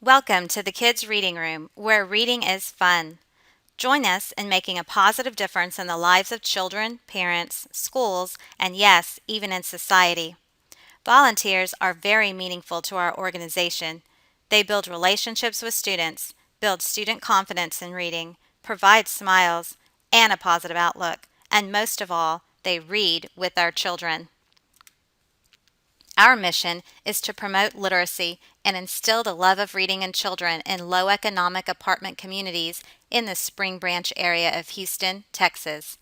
Welcome to the Kids Reading Room, where reading is fun. Join us in making a positive difference in the lives of children, parents, schools, and yes, even in society. Volunteers are very meaningful to our organization. They build relationships with students, build student confidence in reading, provide smiles and a positive outlook, and most of all, they read with our children. Our mission is to promote literacy and instill the love of reading in children in low economic apartment communities in the Spring Branch area of Houston, Texas.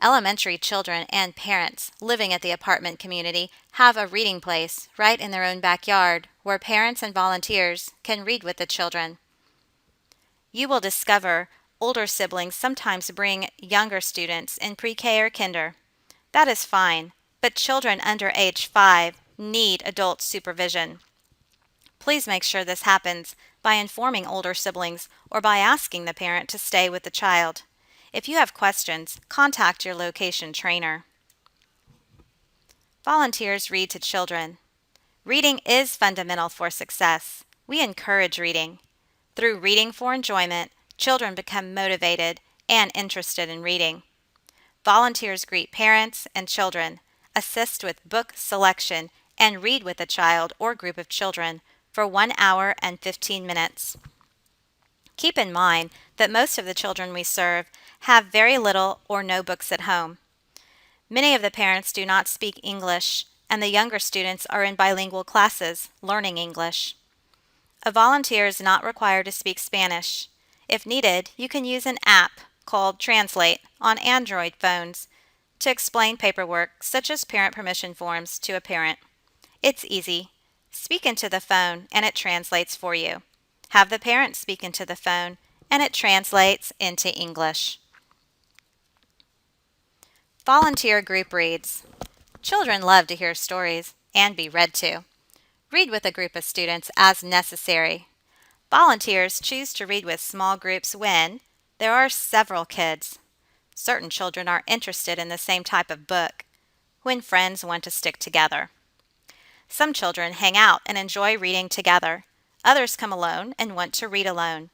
Elementary children and parents living at the apartment community have a reading place right in their own backyard where parents and volunteers can read with the children. You will discover older siblings sometimes bring younger students in pre-K or kinder. That is fine, but children under age 5 need adult supervision. Please make sure this happens by informing older siblings or by asking the parent to stay with the child. If you have questions, contact your location trainer. Volunteers read to children. Reading is fundamental for success. We encourage reading. Through reading for enjoyment, children become motivated and interested in reading. Volunteers greet parents and children, assist with book selection, and read with a child or group of children for 1 hour and 15 minutes. Keep in mind that most of the children we serve have very little or no books at home. Many of the parents do not speak English, and the younger students are in bilingual classes learning English. A volunteer is not required to speak Spanish. If needed, you can use an app called Translate on Android phones to explain paperwork such as parent permission forms to a parent. It's easy. Speak into the phone and it translates for you. Have the parent speak into the phone and it translates into English. Volunteer group reads. Children love to hear stories and be read to. Read with a group of students as necessary. Volunteers choose to read with small groups when there are several kids. Certain children are interested in the same type of book. When friends want to stick together. Some children hang out and enjoy reading together. Others come alone and want to read alone.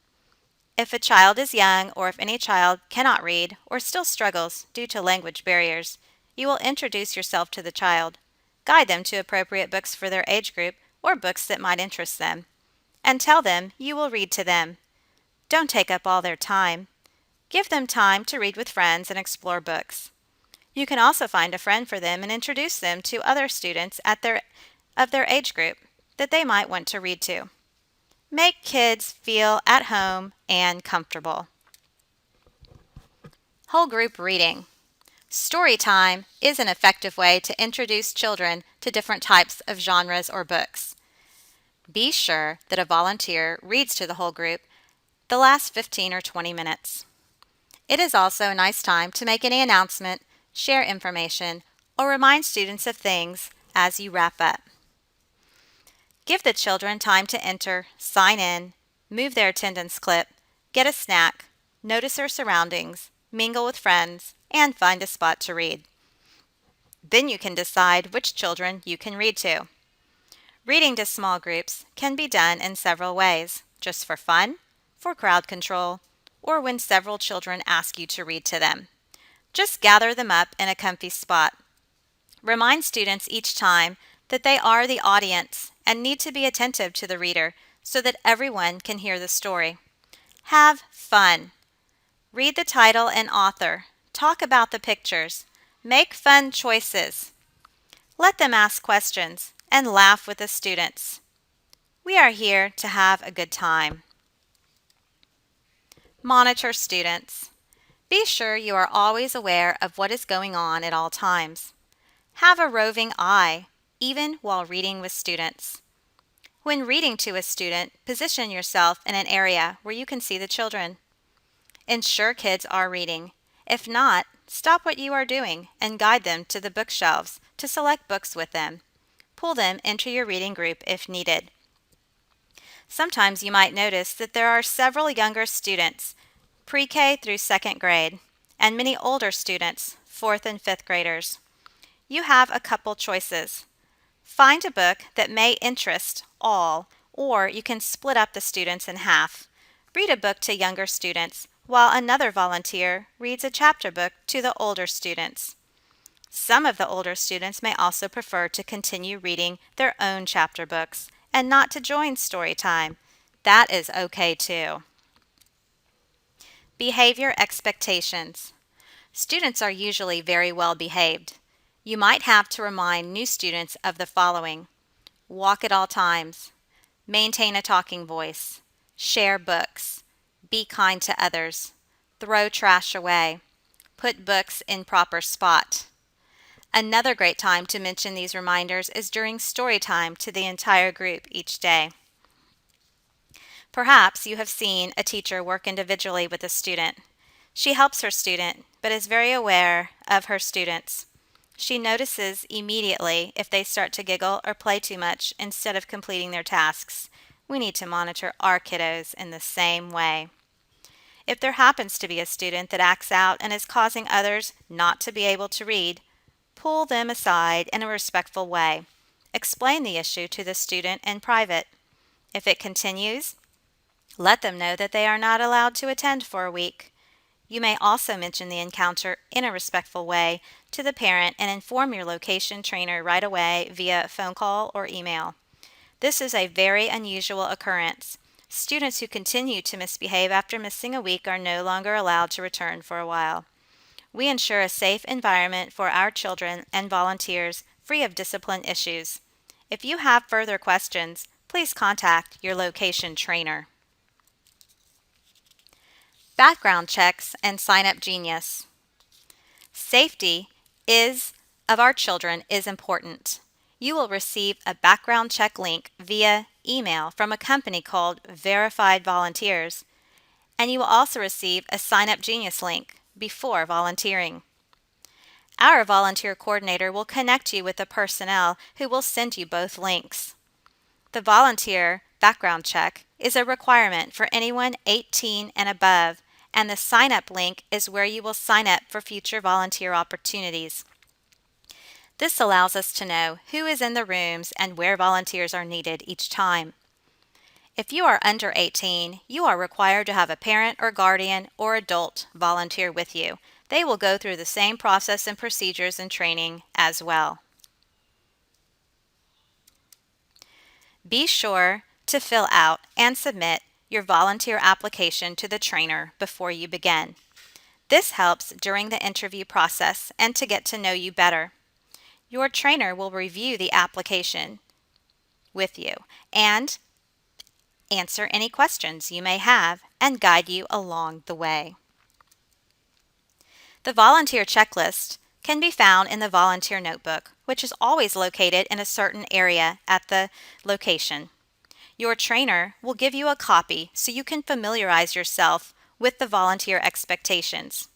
If a child is young or if any child cannot read or still struggles due to language barriers, you will introduce yourself to the child, guide them to appropriate books for their age group or books that might interest them, and tell them you will read to them. Don't take up all their time. Give them time to read with friends and explore books. You can also find a friend for them and introduce them to other students of their age group that they might want to read to. Make kids feel at home and comfortable. Whole group reading. Story time is an effective way to introduce children to different types of genres or books. Be sure that a volunteer reads to the whole group the last 15 or 20 minutes. It is also a nice time to make any announcement, share information, or remind students of things as you wrap up. Give the children time to enter, sign in, move their attendance clip, get a snack, notice their surroundings, mingle with friends, and find a spot to read. Then you can decide which children you can read to. Reading to small groups can be done in several ways, just for fun, for crowd control, or when several children ask you to read to them. Just gather them up in a comfy spot. Remind students each time that they are the audience and need to be attentive to the reader so that everyone can hear the story. Have fun. Read the title and author. Talk about the pictures. Make fun choices. Let them ask questions and laugh with the students. We are here to have a good time. Monitor students. Be sure you are always aware of what is going on at all times. Have a roving eye, even while reading with students. When reading to a student, position yourself in an area where you can see the children. Ensure kids are reading. If not, stop what you are doing and guide them to the bookshelves to select books with them. Pull them into your reading group if needed. Sometimes you might notice that there are several younger students, pre-K through 2nd grade, and many older students, 4th and 5th graders. You have a couple choices. Find a book that may interest all or you can split up the students in half. Read a book to younger students, while another volunteer reads a chapter book to the older students. Some of the older students may also prefer to continue reading their own chapter books and not to join story time. That is okay too. Behavior expectations. Students are usually very well behaved. You might have to remind new students of the following: walk at all times, maintain a talking voice, share books, be kind to others, throw trash away, put books in proper spot. Another great time to mention these reminders is during story time to the entire group each day. Perhaps you have seen a teacher work individually with a student. She helps her student, but is very aware of her students. She notices immediately if they start to giggle or play too much instead of completing their tasks. We need to monitor our kiddos in the same way. If there happens to be a student that acts out and is causing others not to be able to read, pull them aside in a respectful way. Explain the issue to the student in private. If it continues, let them know that they are not allowed to attend for a week. You may also mention the encounter in a respectful way to the parent and inform your location trainer right away via phone call or email. This is a very unusual occurrence. Students who continue to misbehave after missing a week are no longer allowed to return for a while. We ensure a safe environment for our children and volunteers free of discipline issues. If you have further questions, please contact your location trainer. Background checks and sign-up genius. Safety of our children is important. You will receive a background check link via email from a company called Verified Volunteers, and you will also receive a sign-up genius link before volunteering. Our volunteer coordinator will connect you with the personnel who will send you both links. The volunteer background check is a requirement for anyone 18 and above, and the sign-up link is where you will sign up for future volunteer opportunities. This allows us to know who is in the rooms and where volunteers are needed each time. If you are under 18, you are required to have a parent or guardian or adult volunteer with you. They will go through the same process and procedures and training as well. Be sure to fill out and submit your volunteer application to the trainer before you begin. This helps during the interview process and to get to know you better. Your trainer will review the application with you and answer any questions you may have and guide you along the way. The volunteer checklist can be found in the volunteer notebook, which is always located in a certain area at the location. Your trainer will give you a copy so you can familiarize yourself with the volunteer expectations.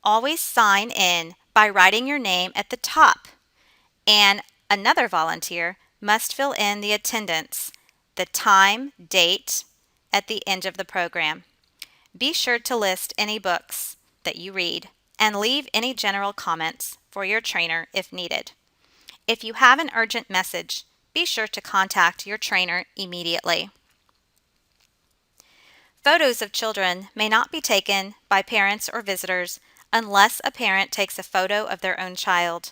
Always sign in by writing your name at the top, and another volunteer must fill in the attendance, the time, date at the end of the program. Be sure to list any books that you read and leave any general comments for your trainer if needed. If you have an urgent message, be sure to contact your trainer immediately. Photos of children may not be taken by parents or visitors unless a parent takes a photo of their own child.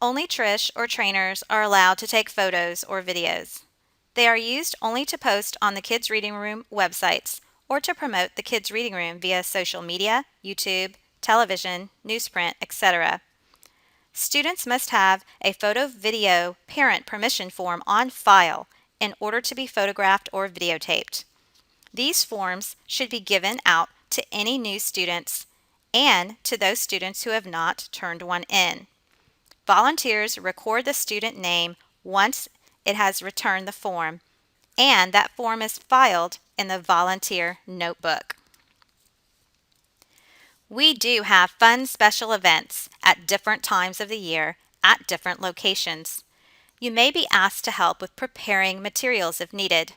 Only Trish or trainers are allowed to take photos or videos. They are used only to post on the Kids Reading Room websites or to promote the Kids Reading Room via social media, YouTube, television, newsprint, etc. Students must have a photo-video parent permission form on file in order to be photographed or videotaped. These forms should be given out to any new students and to those students who have not turned one in. Volunteers record the student name once it has returned the form, and that form is filed in the volunteer notebook. We do have fun special events at different times of the year at different locations. You may be asked to help with preparing materials if needed.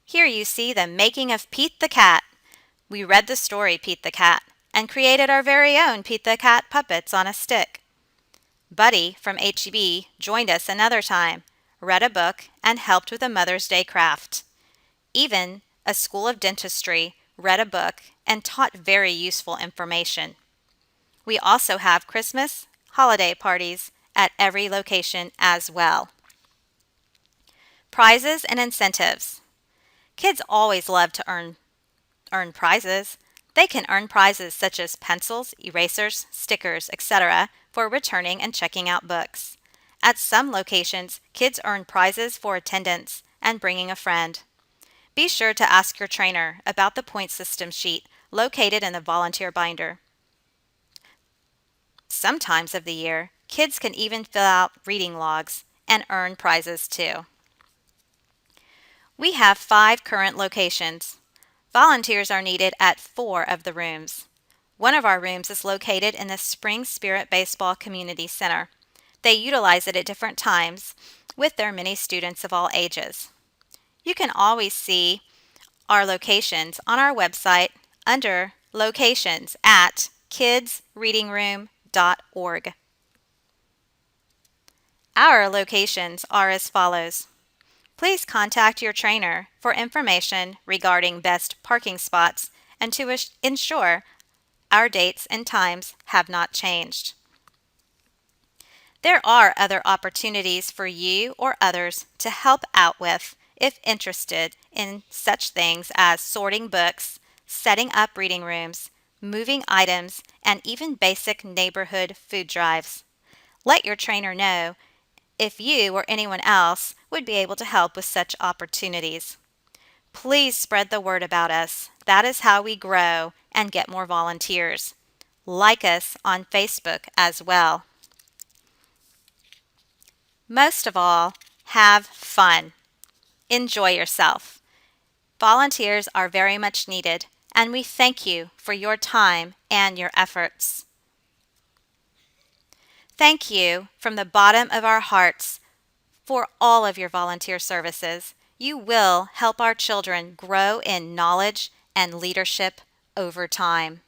Here you see the making of Pete the Cat. We read the story Pete the Cat and created our very own Pete the Cat puppets on a stick. Buddy from HEB joined us another time, read a book, and helped with a Mother's Day craft. Even a school of dentistry read a book and taught very useful information. We also have Christmas holiday parties at every location as well. Prizes and incentives. Kids always love to earn prizes. They can earn prizes such as pencils, erasers, stickers, etc. for returning and checking out books. At some locations, kids earn prizes for attendance and bringing a friend. Be sure to ask your trainer about the point system sheet located in the volunteer binder. Some times of the year, kids can even fill out reading logs and earn prizes too. We have 5 current locations. Volunteers are needed at 4 of the rooms. One of our rooms is located in the Spring Spirit Baseball Community Center. They utilize it at different times with their many students of all ages. You can always see our locations on our website under locations at kidsreadingroom.org. Our locations are as follows. Please contact your trainer for information regarding best parking spots and to ensure our dates and times have not changed. There are other opportunities for you or others to help out with if interested in such things as sorting books, setting up reading rooms, moving items, and even basic neighborhood food drives. Let your trainer know if you or anyone else would be able to help with such opportunities. Please spread the word about us. That is how we grow and get more volunteers. Like us on Facebook as well. Most of all, have fun. Enjoy yourself. Volunteers are very much needed, and we thank you for your time and your efforts. Thank you from the bottom of our hearts for all of your volunteer services. You will help our children grow in knowledge and leadership over time.